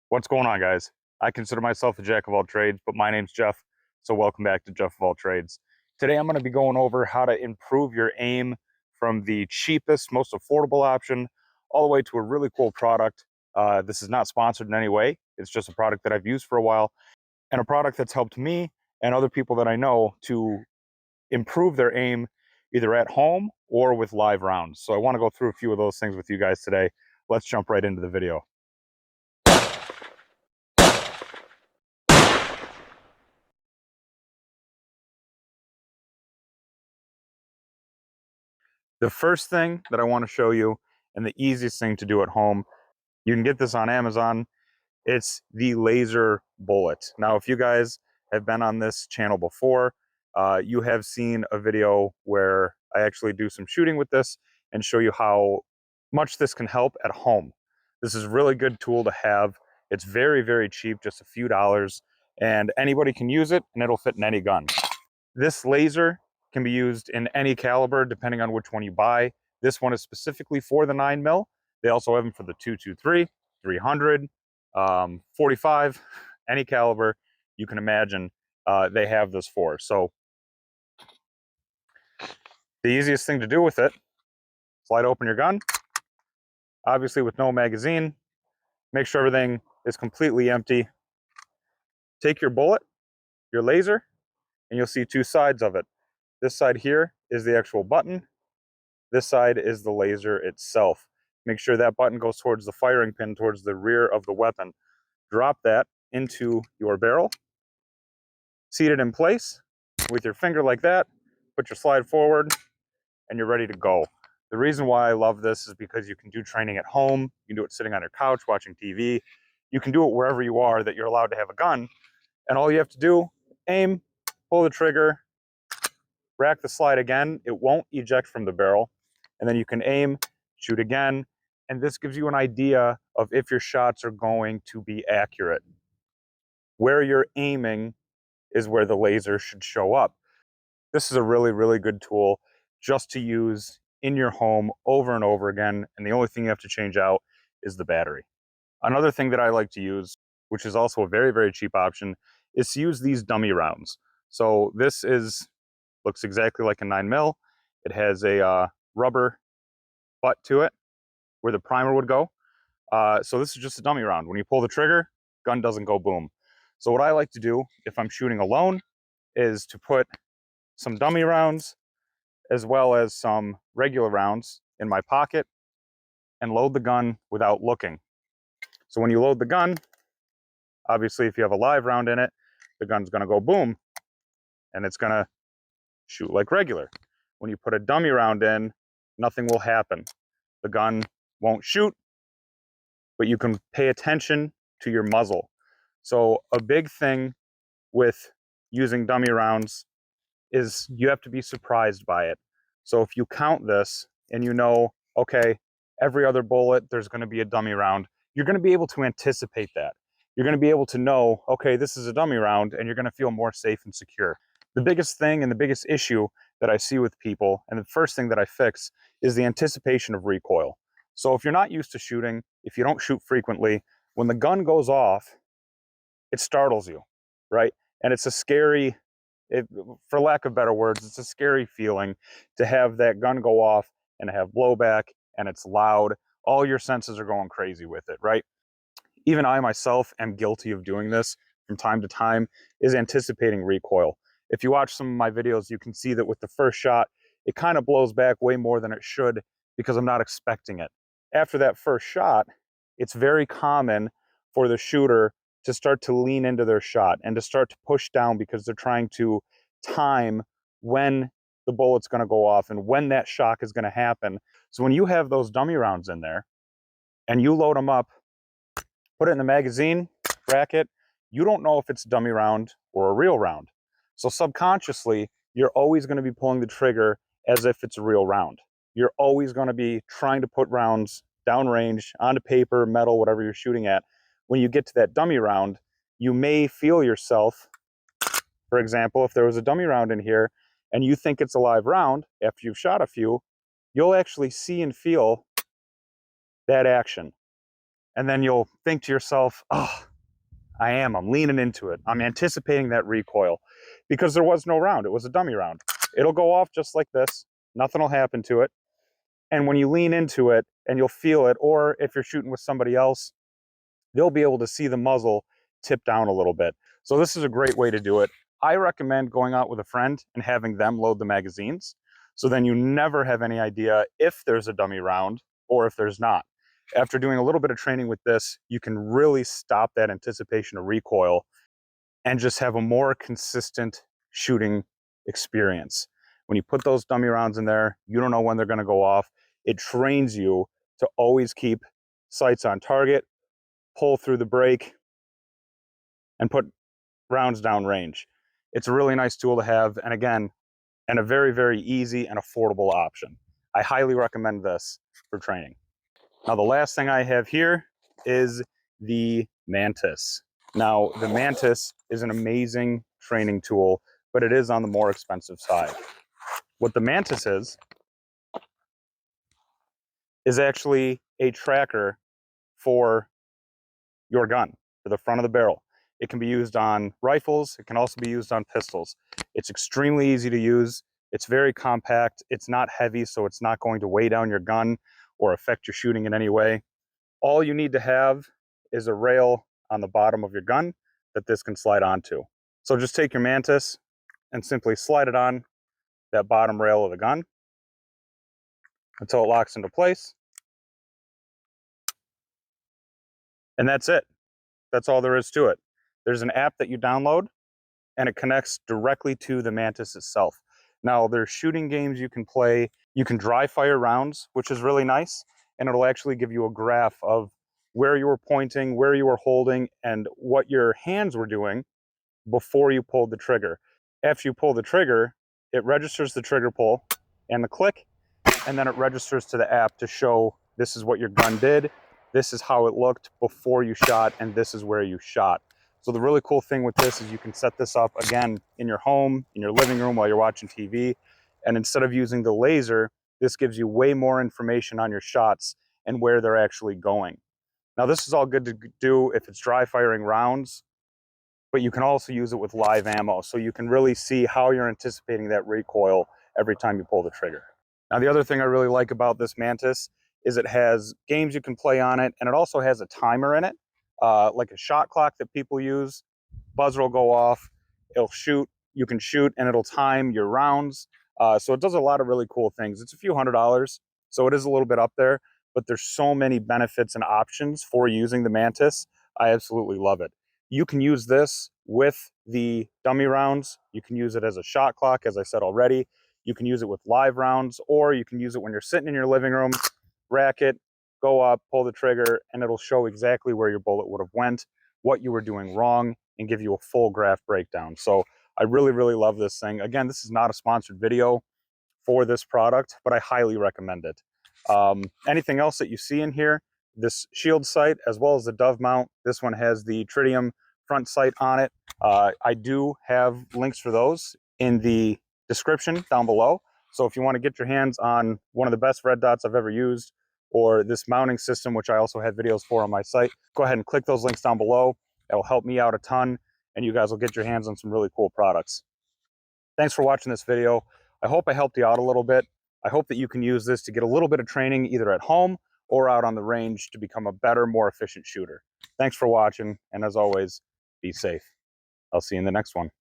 What's going on, guys? I consider myself a jack of all trades, but my name's Jeff, so welcome back to Jeff of All Trades. Today I'm going to be going over how to improve your aim from the cheapest, most affordable option all the way to a really cool product. This is not sponsored in any way. It's just a product that I've used for a while and a product that's helped me and other people that I know to improve their aim either at home or with live rounds. So I want to go through a few of those things with you guys today. Let's jump right into the video. The first thing that I want to show you, and the easiest thing to do at home, you can get this on Amazon. It's the laser bullet. Now, if you guys have been on this channel before, you have seen a video where I actually do some shooting with this and show you how much this can help at home. This is a really good tool to have. It's very, very cheap, just a few dollars, and anybody can use it and it'll fit in any gun. This laser can be used in any caliber depending on which one you buy. This one is specifically for the 9mm. They also have them for the 223, 300, 45, any caliber you can imagine they have this for. So the easiest thing to do with it, slide open your gun, obviously with no magazine, make sure everything is completely empty. Take your bullet, your laser, and you'll see two sides of it. This side here is the actual button. This side is the laser itself. Make sure that button goes towards the firing pin, towards the rear of the weapon. Drop that into your barrel. Seat it in place with your finger like that. Put your slide forward and you're ready to go. The reason why I love this is because you can do training at home. You can do it sitting on your couch watching TV. You can do it wherever you are that you're allowed to have a gun. And all you have to do, aim, pull the trigger, rack the slide again. It won't eject from the barrel. And then you can aim, shoot again. And this gives you an idea of if your shots are going to be accurate. Where you're aiming is where the laser should show up. This is a really, really good tool just to use in your home over and over again. And the only thing you have to change out is the battery. Another thing that I like to use, which is also a very, very cheap option, is to use these dummy rounds. So this looks exactly like a 9mm. It has a rubber butt to it where the primer would go. So this is just a dummy round. When you pull the trigger, gun doesn't go boom. So what I like to do if I'm shooting alone is to put some dummy rounds as well as some regular rounds in my pocket and load the gun without looking. So when you load the gun, obviously if you have a live round in it, the gun's gonna go boom and it's gonna shoot like regular. When you put a dummy round in, nothing will happen. The gun won't shoot, but you can pay attention to your muzzle. So a big thing with using dummy rounds is you have to be surprised by it. So if you count this and you know, okay, every other bullet, there's gonna be a dummy round, you're gonna be able to anticipate that. You're gonna be able to know, okay, this is a dummy round, and you're gonna feel more safe and secure. The biggest thing and the biggest issue that I see with people, and the first thing that I fix, is the anticipation of recoil. So if you're not used to shooting, if you don't shoot frequently, when the gun goes off, it startles you, right? And it's a scary, for lack of better words, it's a scary feeling to have that gun go off and have blowback and it's loud. All your senses are going crazy with it, right? Even I myself am guilty of doing this from time to time, is anticipating recoil. If you watch some of my videos, you can see that with the first shot, it kind of blows back way more than it should because I'm not expecting it. After that first shot, it's very common for the shooter to start to lean into their shot and to start to push down because they're trying to time when the bullet's going to go off and when that shock is going to happen. So when you have those dummy rounds in there and you load them up, put it in the magazine, rack it, you don't know if it's a dummy round or a real round. So subconsciously, you're always going to be pulling the trigger as if it's a real round. You're always going to be trying to put rounds downrange, onto paper, metal, whatever you're shooting at. When you get to that dummy round, you may feel yourself, for example, if there was a dummy round in here and you think it's a live round, after you've shot a few, you'll actually see and feel that action. And then you'll think to yourself, oh, I'm leaning into it. I'm anticipating that recoil, because there was no round. It was a dummy round. It'll go off just like this. Nothing will happen to it. And when you lean into it and you'll feel it, or if you're shooting with somebody else, they'll be able to see the muzzle tip down a little bit. So this is a great way to do it. I recommend going out with a friend and having them load the magazines. So then you never have any idea if there's a dummy round or if there's not. After doing a little bit of training with this, you can really stop that anticipation of recoil and just have a more consistent shooting experience. When you put those dummy rounds in there, you don't know when they're going to go off. It trains you to always keep sights on target, pull through the brake, and put rounds down range. It's a really nice tool to have, and again, and a very, very easy and affordable option. I highly recommend this for training. Now, the last thing I have here is the Mantis. Now, the Mantis is an amazing training tool, but it is on the more expensive side. What the Mantis is actually a tracker for your gun, for the front of the barrel. It can be used on rifles. It can also be used on pistols. It's extremely easy to use. It's very compact. It's not heavy, so it's not going to weigh down your gun or affect your shooting in any way. All you need to have is a rail on the bottom of your gun that this can slide onto. So just take your Mantis and simply slide it on that bottom rail of the gun until it locks into place. And that's it. That's all there is to it. There's an app that you download, and it connects directly to the Mantis itself. Now, there's shooting games you can play. You can dry fire rounds, which is really nice, and it'll actually give you a graph of where you were pointing, where you were holding, and what your hands were doing before you pulled the trigger. After you pull the trigger, it registers the trigger pull and the click, and then it registers to the app to show this is what your gun did, this is how it looked before you shot, and this is where you shot. So the really cool thing with this is you can set this up, again, in your home, in your living room while you're watching TV, and instead of using the laser, this gives you way more information on your shots and where they're actually going. Now, this is all good to do if it's dry firing rounds, but you can also use it with live ammo, so you can really see how you're anticipating that recoil every time you pull the trigger. Now, the other thing I really like about this Mantis is it has games you can play on it, and it also has a timer in it, like a shot clock that people use. Buzzer will go off, it'll shoot, you can shoot, and it'll time your rounds. So it does a lot of really cool things. It's a few $100s, so it is a little bit up there, but there's so many benefits and options for using the Mantis. I absolutely love it. You can use this with the dummy rounds. You can use it as a shot clock, as I said already. You can use it with live rounds, or you can use it when you're sitting in your living room, rack it, go up, pull the trigger, and it'll show exactly where your bullet would have went, what you were doing wrong, and give you a full graph breakdown. So I really, really love this thing. Again, this is not a sponsored video for this product, but I highly recommend it. Anything else that you see in here, this shield sight, as well as the dove mount, this one has the tritium front sight on it. I do have links for those in the description down below. So if you want to get your hands on one of the best red dots I've ever used, or this mounting system, which I also have videos for on my site, go ahead and click those links down below. It'll help me out a ton, and you guys will get your hands on some really cool products. Thanks for watching this video. I hope I helped you out a little bit. I hope that you can use this to get a little bit of training either at home or out on the range to become a better, more efficient shooter. Thanks for watching, and as always, be safe. I'll see you in the next one.